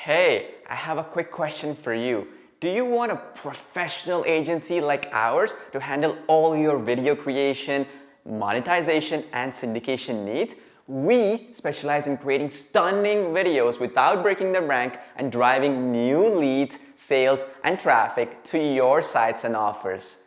Hey, I have a quick question for you. Do you want a professional agency like ours to handle all your video creation, monetization, and syndication needs? We specialize in creating stunning videos without breaking the bank and driving new leads, sales, and traffic to your sites and offers.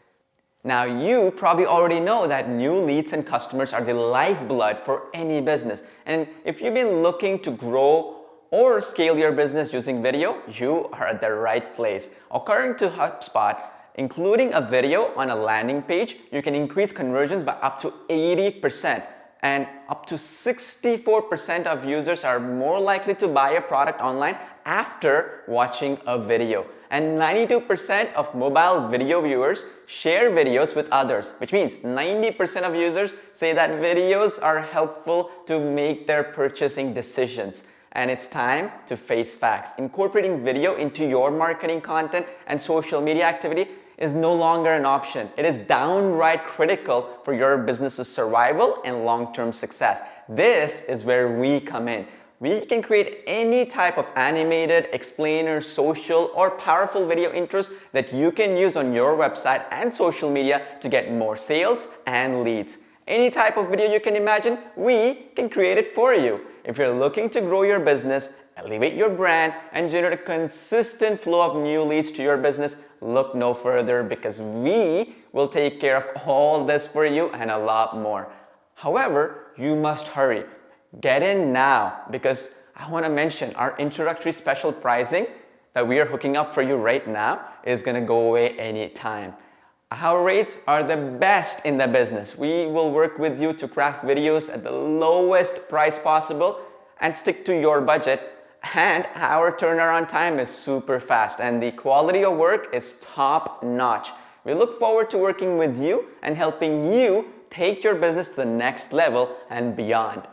Now, you probably already know that new leads and customers are the lifeblood for any business. And if you've been looking to grow or scale your business using video, you are at the right place. According to HubSpot, including a video on a landing page, you can increase conversions by up to 80%. And up to 64% of users are more likely to buy a product online after watching a video. And 92% of mobile video viewers share videos with others, which means 90% of users say that videos are helpful to make their purchasing decisions. And it's time to face facts. Incorporating video into your marketing content and social media activity is no longer an option. It is downright critical for your business's survival and long-term success. This is where we come in. We can create any type of animated, explainer, social, or powerful video intros that you can use on your website and social media to get more sales and leads. Any type of video you can imagine, we can create it for you. If you're looking to grow your business, elevate your brand, and generate a consistent flow of new leads to your business, look no further because we will take care of all this for you and a lot more. However, you must hurry. Get in now because I want to mention our introductory special pricing that we are hooking up for you right now is going to go away anytime. Our rates are the best in the business. We will work with you to craft videos at the lowest price possible and stick to your budget. And our turnaround time is super fast and the quality of work is top notch. We look forward to working with you and helping you take your business to the next level and beyond.